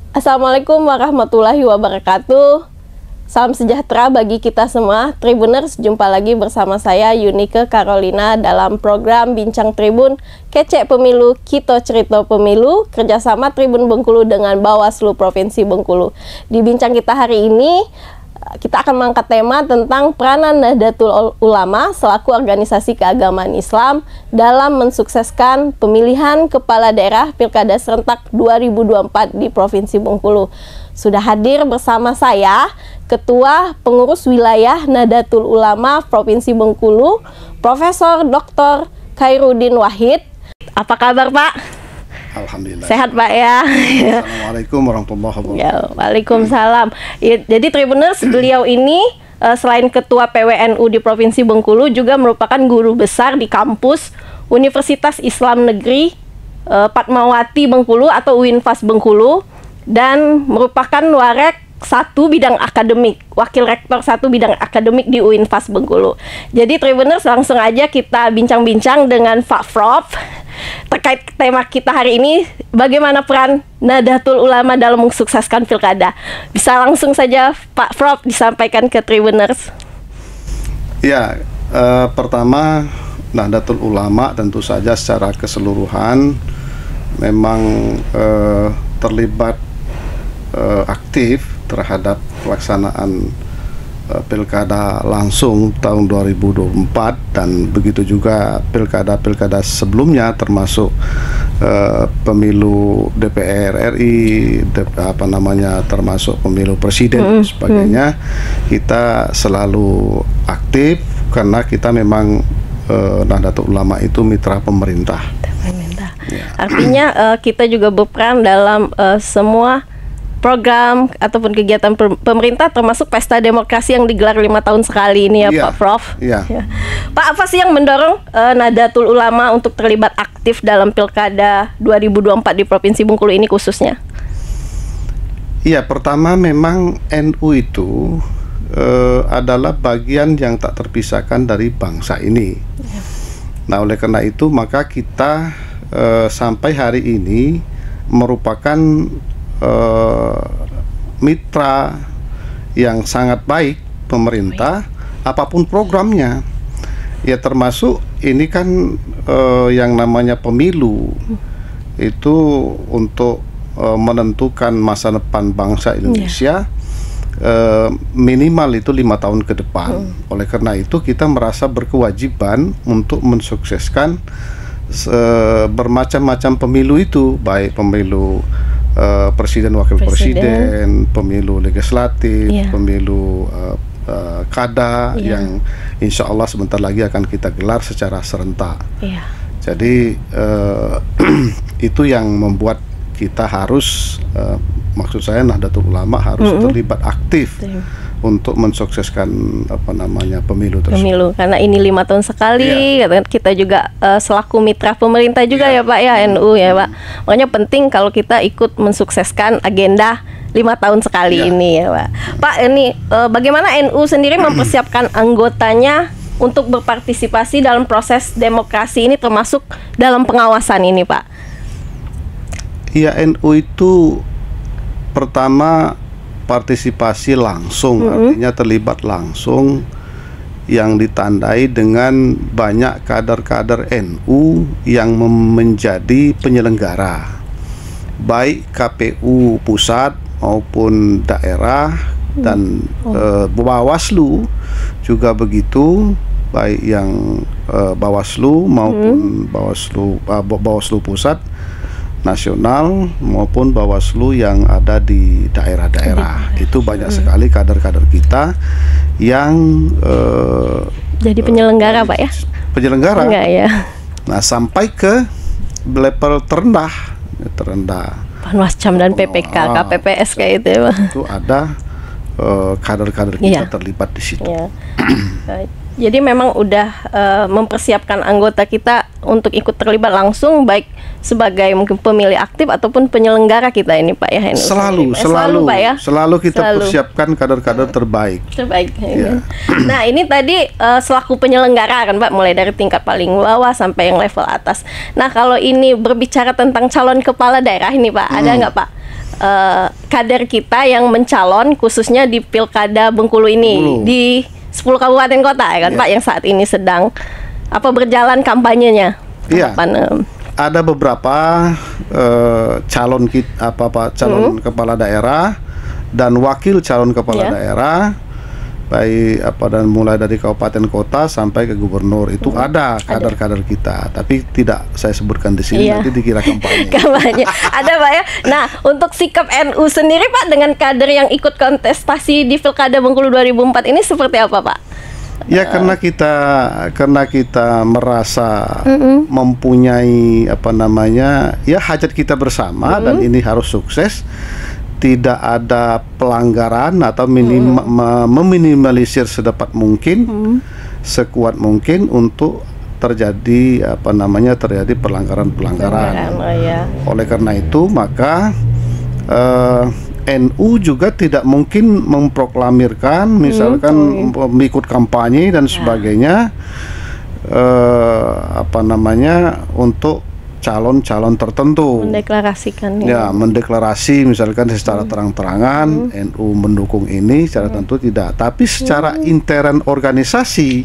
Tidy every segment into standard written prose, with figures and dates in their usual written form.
Assalamualaikum warahmatullahi wabarakatuh. Salam sejahtera bagi kita semua. Tribuners, jumpa lagi bersama saya Yunike Carolina dalam program Bincang Tribun Kece Pemilu Kito Cerita Pemilu, kerjasama Tribun Bengkulu dengan Bawaslu Provinsi Bengkulu. Di bincang kita hari ini, kita akan mengangkat tema tentang peranan Nahdlatul Ulama selaku organisasi keagamaan Islam dalam mensukseskan pemilihan kepala daerah Pilkada serentak 2024 di Provinsi Bengkulu. Sudah hadir bersama saya Ketua Pengurus Wilayah Nahdlatul Ulama Provinsi Bengkulu, Profesor Dr. Khairuddin Wahid. Apa kabar, Pak? Alhamdulillah. Sehat, Pak ya. Assalamualaikum warahmatullahi wabarakatuh. Ya, waalaikumsalam. Ya, jadi Tribuners, beliau ini selain Ketua PWNU di Provinsi Bengkulu juga merupakan guru besar di kampus Universitas Islam Negeri Fatmawati Bengkulu atau UINFAS Bengkulu, dan merupakan warek 1 bidang akademik, wakil rektor 1 bidang akademik di UINFAS Bengkulu. Jadi Tribuners, langsung aja kita bincang-bincang dengan Pak Prof terkait tema kita hari ini, bagaimana peran Nahdlatul Ulama dalam mensukseskan pilkada. Bisa langsung saja Pak Prof disampaikan ke Tribuners. Ya, pertama Nahdlatul Ulama tentu saja secara keseluruhan memang terlibat aktif terhadap pelaksanaan pilkada langsung tahun 2024 dan begitu juga pilkada-pilkada sebelumnya, termasuk pemilu DPR RI, termasuk pemilu presiden dan sebagainya. Kita selalu aktif karena kita memang Nahdlatul Ulama itu mitra pemerintah. Ya. Artinya kita juga berperan dalam semua program ataupun kegiatan pemerintah, termasuk pesta demokrasi yang digelar 5 tahun sekali ini ya, Pak Prof. Ya. Pak, apa sih yang mendorong Nahdlatul Ulama untuk terlibat aktif dalam Pilkada 2024 di Provinsi Bengkulu ini khususnya? Iya, pertama memang NU itu adalah bagian yang tak terpisahkan dari bangsa ini. Ya. Nah, oleh karena itu maka kita sampai hari ini merupakan mitra yang sangat baik pemerintah, apapun programnya. Ya, termasuk ini kan yang namanya pemilu itu untuk menentukan masa depan bangsa Indonesia. Minimal itu 5 tahun ke depan. Oleh karena itu kita merasa berkewajiban untuk mensukseskan bermacam-macam pemilu itu, baik pemilu presiden, wakil presiden, pemilu legislatif, pemilu kada yang insya Allah sebentar lagi akan kita gelar secara serentak. Jadi itu yang membuat kita harus, maksud saya Nahdlatul Ulama harus terlibat aktif untuk mensukseskan pemilu tersebut. Pemilu, karena ini 5 tahun sekali. Kita juga selaku mitra pemerintah juga ya Pak ya, NU ya Pak. Makanya penting kalau kita ikut mensukseskan agenda 5 tahun sekali ini ya Pak. Pak, ini bagaimana NU sendiri mempersiapkan anggotanya untuk berpartisipasi dalam proses demokrasi ini, termasuk dalam pengawasan ini Pak? Iya, NU itu pertama partisipasi langsung, artinya terlibat langsung, yang ditandai dengan banyak kader-kader NU yang menjadi penyelenggara, baik KPU pusat maupun daerah, dan Bawaslu juga begitu, baik yang Bawaslu maupun Bawaslu pusat nasional maupun Bawaslu yang ada di daerah-daerah. Itu banyak sekali kader-kader kita yang jadi penyelenggara Pak ya? Penyelenggara. Enggak ya. Nah, sampai ke level terendah. Panwascam dan PPK, KPPS kayak itu ya Pak. Itu ada kader-kader kita terlibat di situ. Jadi memang udah mempersiapkan anggota kita untuk ikut terlibat langsung, baik sebagai mungkin pemilih aktif ataupun penyelenggara kita ini Pak ya. Selalu Pak ya. Selalu kita persiapkan kader-kader terbaik. Ya. Nah, ini tadi selaku penyelenggara kan Pak, mulai dari tingkat paling bawah sampai yang level atas. Nah, kalau ini berbicara tentang calon kepala daerah ini Pak, ada nggak Pak kader kita yang mencalon khususnya di Pilkada Bengkulu ini di 10 kabupaten kota ya kan Pak, yang saat ini sedang berjalan kampanyenya. Iya. Ada beberapa calon kepala daerah dan wakil calon kepala daerah, baik dan mulai dari kabupaten kota sampai ke gubernur itu ada kader-kader kita, tapi tidak saya sebutkan di sini, nanti dikira kampanye. Ada Pak ya. Nah, untuk sikap NU sendiri Pak dengan kader yang ikut kontestasi di Pilkada Bengkulu 2004 ini seperti apa Pak? Ya karena kita merasa mempunyai hajat kita bersama dan ini harus sukses. Tidak ada pelanggaran atau meminimalisir sedapat mungkin, sekuat mungkin untuk terjadi pelanggaran. Oleh karena itu maka NU juga tidak mungkin memproklamirkan misalkan mengikut kampanye dan sebagainya untuk calon-calon tertentu, mendeklarasikan mendeklarasi misalkan secara terang-terangan NU mendukung ini secara tentu tidak, tapi secara intern organisasi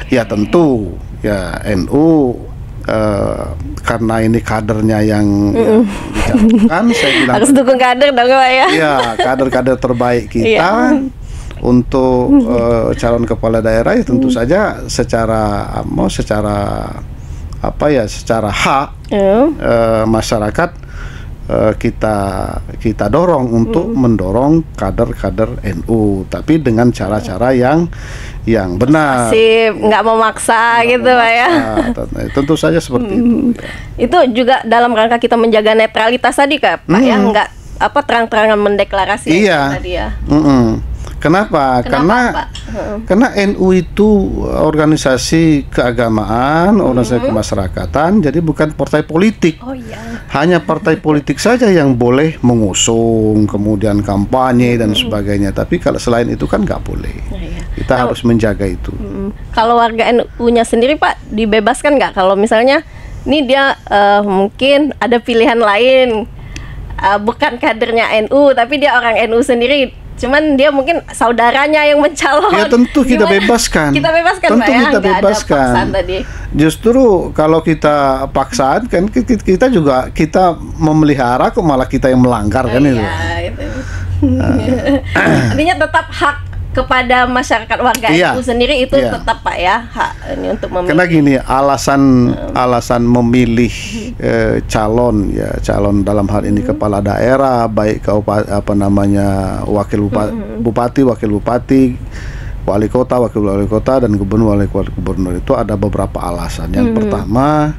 ya tentu ya NU karena ini kadernya yang dicalonkan, saya bilang harus dukung kader dong Pak ya. Ya kader-kader terbaik kita untuk calon kepala daerah ya tentu saja secara hak masyarakat kita dorong untuk mendorong kader-kader NU, tapi dengan cara-cara yang benar. Nggak memaksa gitu Pak ya. Tentu saja seperti itu. Itu juga dalam rangka kita menjaga netralitas tadi Pak ya, nggak terang-terangan mendeklarasi tadi ya. Kenapa? Karena NU itu organisasi keagamaan, organisasi kemasyarakatan, jadi bukan partai politik. Hanya partai politik saja yang boleh mengusung, kemudian kampanye dan sebagainya. Tapi kalau selain itu kan nggak boleh. Kita harus menjaga itu. Kalau warga NU-nya sendiri Pak, dibebaskan nggak kalau misalnya ini dia mungkin ada pilihan lain, bukan kadernya NU, tapi dia orang NU sendiri. Cuman dia mungkin saudaranya yang mencalon. Ya tentu kita bebaskan. Kita bebaskan tentu Pak ya. Kita bebaskan. Tadi. Justru kalau kita paksaan kan kita juga memelihara kok malah kita yang melanggar kan itu. Artinya tetap hak kepada masyarakat warga NU sendiri itu tetap Pak ya, hak ini untuk memilih. Karena gini, alasan memilih calon dalam hal ini kepala daerah, baik wakil bupati, wali kota, wakil wali kota, dan gubernur, wali gubernur itu ada beberapa alasan. Yang pertama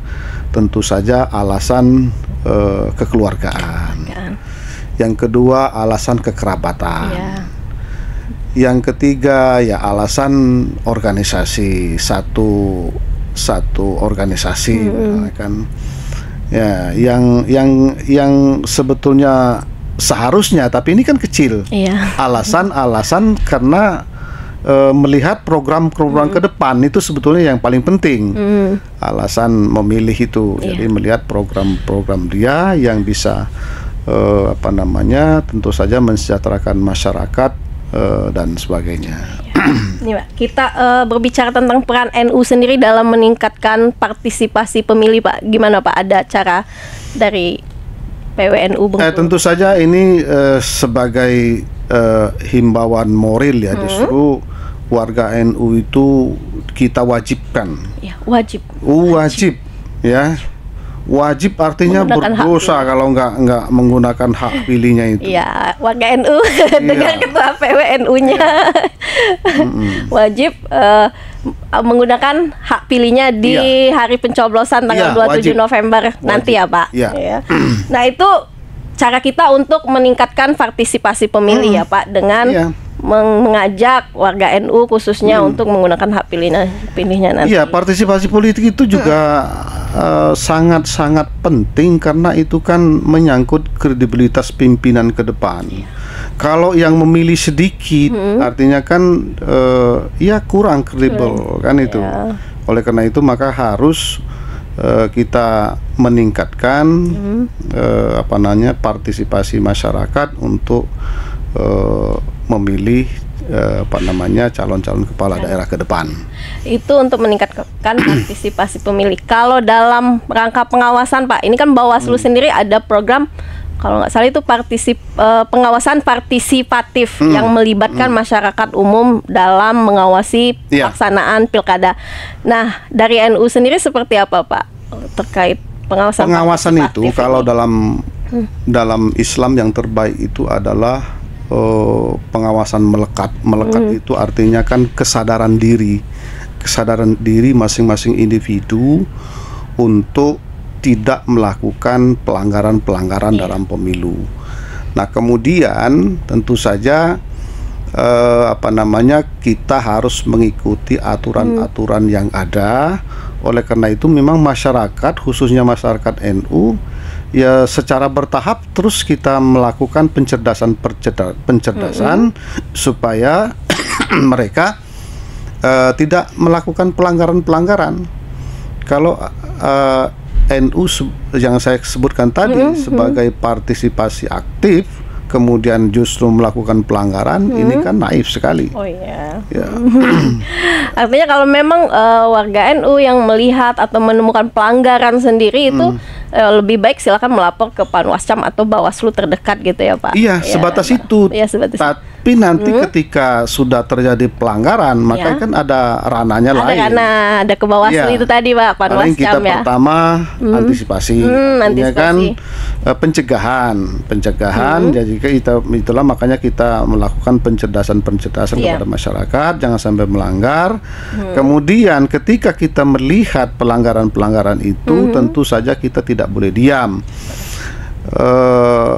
tentu saja alasan kekeluargaan. Yang kedua alasan kekerabatan. Yang ketiga ya alasan organisasi, satu organisasi kan ya yang sebetulnya seharusnya, tapi ini kan kecil. Alasan karena melihat program-program ke depan itu sebetulnya yang paling penting. Alasan memilih itu jadi melihat program-program dia yang bisa tentu saja mensejahterakan masyarakat dan sebagainya. Nih Pak, kita berbicara tentang peran NU sendiri dalam meningkatkan partisipasi pemilih Pak. Gimana Pak, ada cara dari PWNU Bengkulu? Tentu saja ini sebagai himbauan moral ya, justru warga NU itu kita wajibkan. Wajib ya. Wajib artinya berdosa kalau nggak menggunakan hak pilihnya itu. Iya, warga NU dengan ketua PWNU-nya wajib menggunakan hak pilihnya di hari pencoblosan tanggal 27 November nanti ya Pak. Nah itu cara kita untuk meningkatkan partisipasi pemilih ya Pak, dengan mengajak warga NU khususnya untuk menggunakan hak pilihnya nanti. Iya, partisipasi politik itu juga sangat-sangat penting karena itu kan menyangkut kredibilitas pimpinan ke depan. Kalau yang memilih sedikit, artinya kan kurang kredibel kan itu. Oleh karena itu maka harus kita meningkatkan partisipasi masyarakat untuk memilih calon-calon kepala daerah ke depan. Itu untuk meningkatkan partisipasi pemilih. Kalau dalam rangka pengawasan, Pak, ini kan Bawaslu sendiri ada program, kalau nggak salah itu pengawasan partisipatif yang melibatkan masyarakat umum dalam mengawasi pelaksanaan pilkada. Nah, dari NU sendiri seperti apa, Pak, terkait pengawasan itu? Kalau dalam Islam yang terbaik itu adalah pengawasan melekat itu artinya kan kesadaran diri masing-masing individu untuk tidak melakukan pelanggaran dalam pemilu. Nah, kemudian tentu saja kita harus mengikuti aturan-aturan yang ada. Oleh karena itu memang masyarakat, khususnya masyarakat NU, ya secara bertahap terus kita melakukan pencerdasan supaya mereka tidak melakukan pelanggaran. Kalau NU yang saya sebutkan tadi sebagai partisipasi aktif, kemudian justru melakukan pelanggaran, ini kan naif sekali. Oh iya. Ya. Artinya kalau memang warga NU yang melihat atau menemukan pelanggaran sendiri itu lebih baik silakan melapor ke Panwascam atau Bawaslu terdekat gitu ya, Pak. Iya, sebatas itu. Iya, sebatas. Tapi nanti ketika sudah terjadi pelanggaran, maka kan ada ranahnya lain. Karena ada ke Bawaslu itu tadi, Pak, Panwascam kita pertama antisipasi. Antisipasi. Kan pencegahan. Jadi itulah makanya kita melakukan pencerdasan kepada masyarakat, jangan sampai melanggar. Kemudian ketika kita melihat pelanggaran itu, tentu saja kita tidak boleh diam.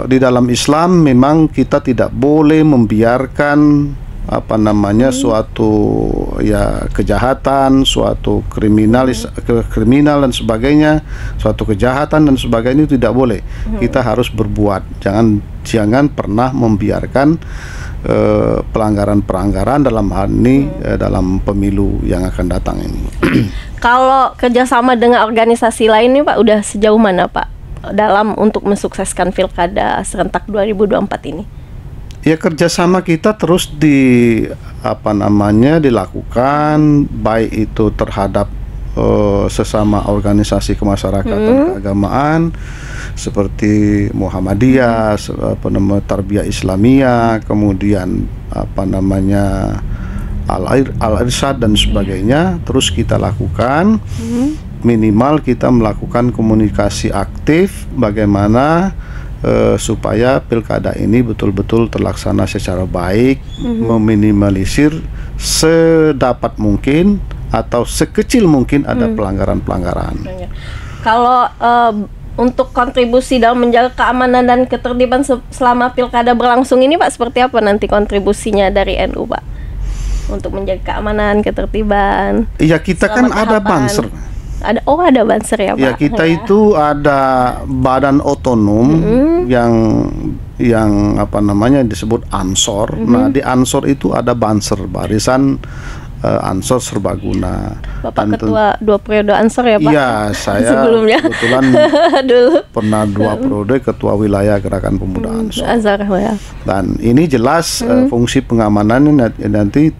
Di dalam Islam memang kita tidak boleh membiarkan suatu kejahatan, suatu kriminal dan sebagainya, suatu kejahatan dan sebagainya, itu tidak boleh. Kita harus berbuat. Jangan pernah membiarkan pelanggaran dalam hal ini dalam pemilu yang akan datang ini. Kalau kerjasama dengan organisasi lain nih, Pak, udah sejauh mana, Pak, dalam untuk mensukseskan Pilkada serentak 2024 ini? Ya, kerjasama kita terus dilakukan, baik itu terhadap sesama organisasi kemasyarakatan keagamaan seperti Muhammadiyah, Tarbiyah Islamiyah, kemudian Al-Irsyad dan sebagainya, terus kita lakukan. Minimal kita melakukan komunikasi aktif bagaimana supaya pilkada ini betul-betul terlaksana secara baik, meminimalisir sedapat mungkin atau sekecil mungkin ada pelanggaran-pelanggaran. Kalau untuk kontribusi dalam menjaga keamanan dan ketertiban selama pilkada berlangsung ini, Pak, seperti apa nanti kontribusinya dari NU, Pak, untuk menjaga keamanan, ketertiban? Iya, kita kan ada Banser. Ada Banser ya, Pak. Ya, kita itu ada badan otonom yang disebut Ansor. Nah, di Ansor itu ada Banser, barisan Ansor Serbaguna. Bapak ketua 2 periode Ansor ya, Pak? Iya, saya sebelumnya kebetulan pernah 2 periode ketua wilayah Gerakan Pemuda Ansor. Ya. Dan ini jelas fungsi pengamanannya nanti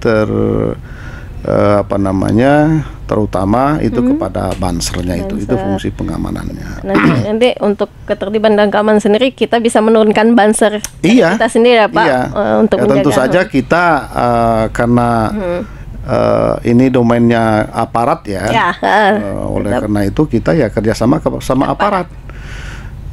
terutama itu kepada Bansernya itu fungsi pengamanannya. Nanti untuk ketertiban dan keamanan sendiri kita bisa menurunkan Banser kita sendiri ya, Pak. Iya. Untuk tentu saja kita karena ini domainnya aparat oleh karena itu kita kerjasama sama aparat.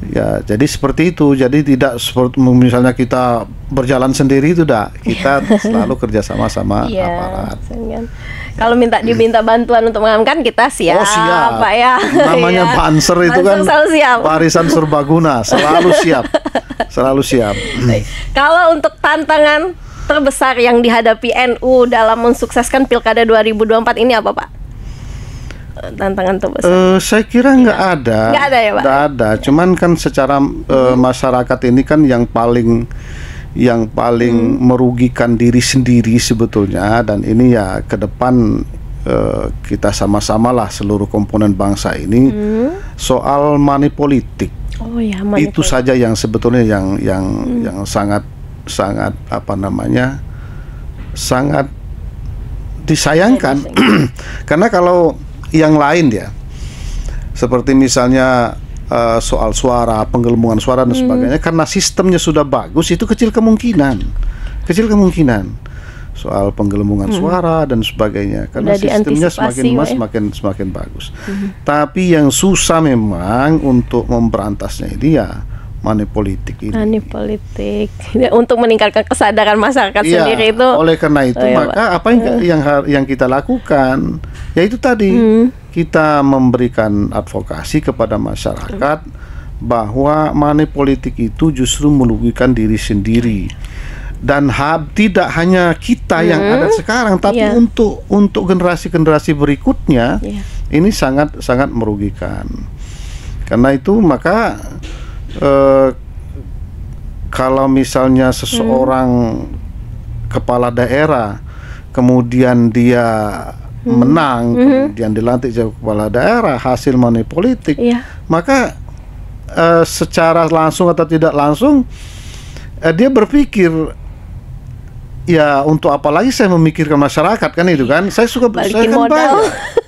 Ya, jadi seperti itu. Jadi tidak seperti misalnya kita berjalan sendiri, itu kita selalu kerjasama sama aparat. Kalau diminta bantuan untuk mengamankan, kita siap, Pak ya. Namanya Banser itu kan barisan serbaguna, selalu siap. Selalu siap. Kalau untuk tantangan terbesar yang dihadapi NU dalam mensukseskan Pilkada 2024 ini apa, Pak? Tantangan terbesar? Saya kira nggak ada. Nggak ada ya, Pak? Nggak ada. Cuman kan secara masyarakat ini kan yang paling merugikan diri sendiri sebetulnya, dan ini ya ke depan kita sama-samalah seluruh komponen bangsa ini soal money politik. Oh ya, itu saja yang sebetulnya yang sangat apa namanya, sangat disayangkan. Karena kalau yang lain ya, seperti misalnya soal suara, penggelembungan suara dan sebagainya, karena sistemnya sudah bagus, itu kecil kemungkinan soal penggelembungan suara dan sebagainya, karena sistemnya semakin bagus. Tapi yang susah memang untuk memberantasnya ini ya money politik ini. Money politik untuk meningkatkan kesadaran masyarakat sendiri itu. Oleh karena itu maka apa yang kita lakukan yaitu tadi kita memberikan advokasi kepada masyarakat bahwa money politik itu justru merugikan diri sendiri. Dan tidak hanya kita yang ada sekarang, tapi untuk generasi-generasi berikutnya ini sangat merugikan. Karena itu maka kalau misalnya seseorang kepala daerah kemudian dia menang, kemudian dilantik jadi kepala daerah hasil money politik, maka secara langsung atau tidak langsung dia berpikir, ya untuk apa lagi saya memikirkan masyarakat, kan itu kan. Saya suka balikin modal. Bayar.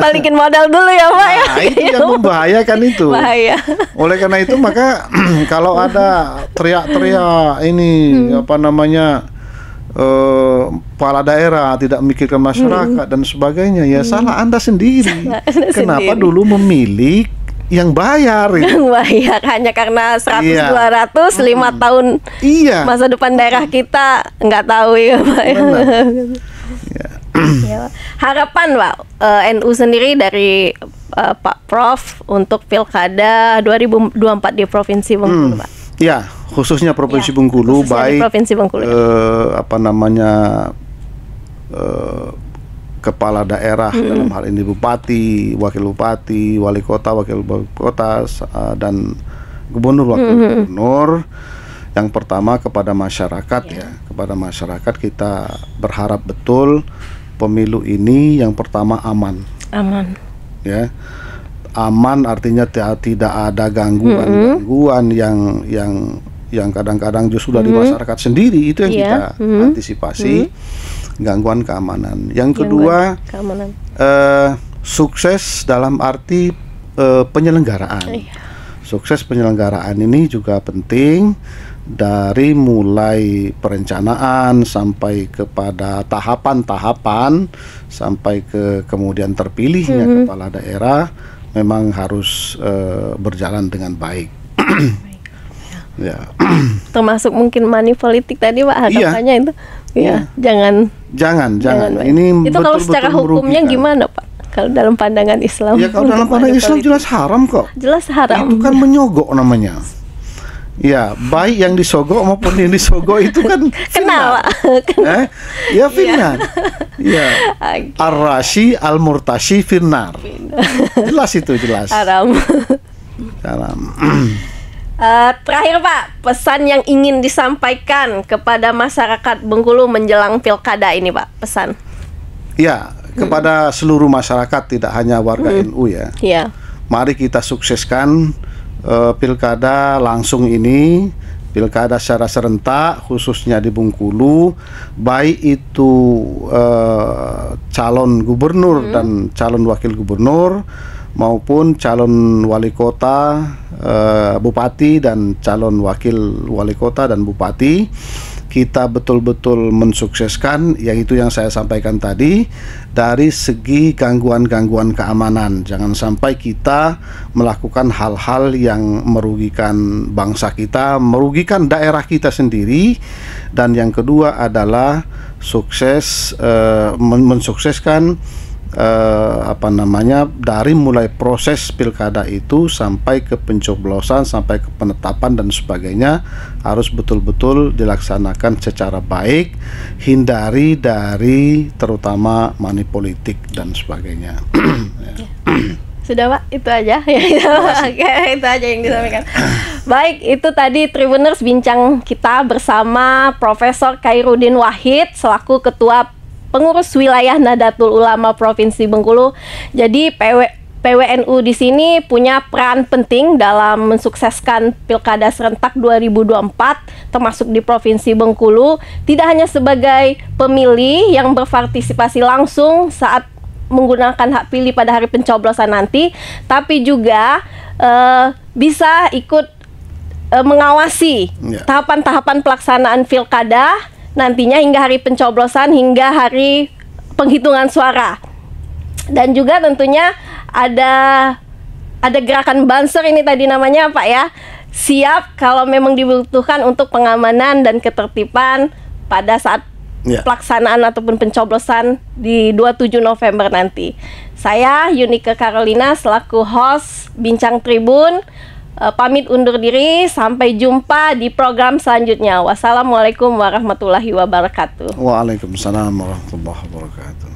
Balikin modal dulu ya Pak. Nah, itu yang membahayakan itu. Bahaya. Oleh karena itu maka kalau ada teriak-teriak ini apa namanya kepala daerah tidak memikirkan masyarakat dan sebagainya, ya salah Anda sendiri. Kenapa dulu memilih yang bayar itu. Yang bayar hanya karena 100-200 5 tahun masa depan daerah kita nggak tahu ya Pak. Harapan Pak NU sendiri dari Pak Prof untuk Pilkada 2024 di Provinsi Bengkulu Pak. Ya, khususnya Provinsi Bengkulu, baik Provinsi Bengkulu. Apa namanya kepala daerah dalam hal ini bupati, wakil bupati, wali kota, wakil kota, dan gubernur, wakil gubernur. Yang pertama kepada masyarakat kepada masyarakat kita berharap betul pemilu ini yang pertama aman. Ya. Aman artinya tidak ada gangguan yang kadang-kadang justru dari masyarakat sendiri, itu yang kita antisipasi. Gangguan keamanan. Yang kedua, sukses dalam arti penyelenggaraan. Sukses penyelenggaraan ini juga penting, dari mulai perencanaan sampai kepada tahapan-tahapan sampai ke kemudian terpilihnya kepala daerah memang harus berjalan dengan baik. Ya. Termasuk mungkin money politik tadi Pak, harapannya itu. Jangan. Ini itu kalau secara hukumnya gimana Pak? Kalau dalam pandangan Islam? Ya kalau dalam pandangan Islam jelas haram kok. Jelas haram. Itu kan menyogok namanya. Ya, baik yang disogok maupun yang disogok itu kan kenal. Ya finnar. Ya. Ar-rashi al-murtashi finnar. Jelas itu, jelas. Haram. Terakhir Pak, pesan yang ingin disampaikan kepada masyarakat Bengkulu menjelang Pilkada ini Pak, pesan. Ya, kepada seluruh masyarakat, tidak hanya warga NU ya. Mari kita sukseskan Pilkada langsung ini, Pilkada secara serentak khususnya di Bengkulu, baik itu calon gubernur dan calon wakil gubernur maupun calon wali kota, bupati dan calon wakil wali kota dan bupati. Kita betul-betul mensukseskan, yaitu yang saya sampaikan tadi, dari segi gangguan-gangguan keamanan. Jangan sampai kita melakukan hal-hal yang merugikan bangsa kita, merugikan daerah kita sendiri. Dan yang kedua adalah mensukseskan dari mulai proses pilkada itu sampai ke pencoblosan, sampai ke penetapan dan sebagainya, harus betul-betul dilaksanakan secara baik, hindari dari terutama money politik dan sebagainya. Sudah Pak, itu aja ya. Itu aja yang disampaikan. Baik, itu tadi Tribuners bincang kita bersama Profesor Khairuddin Wahid selaku Ketua pengurus wilayah Nahdlatul Ulama Provinsi Bengkulu. Jadi PWNU di sini punya peran penting dalam mensukseskan Pilkada serentak 2024 termasuk di Provinsi Bengkulu, tidak hanya sebagai pemilih yang berpartisipasi langsung saat menggunakan hak pilih pada hari pencoblosan nanti, tapi juga bisa ikut mengawasi tahapan-tahapan pelaksanaan Pilkada nantinya hingga hari pencoblosan hingga hari penghitungan suara. Dan juga tentunya ada gerakan Banser ini tadi namanya Pak ya, siap kalau memang dibutuhkan untuk pengamanan dan ketertiban pada saat pelaksanaan ataupun pencoblosan di 27 November nanti. Saya Yunike Carolina selaku host Bincang Tribun pamit undur diri, sampai jumpa di program selanjutnya. Wassalamualaikum warahmatullahi wabarakatuh. Waalaikumsalam warahmatullahi wabarakatuh.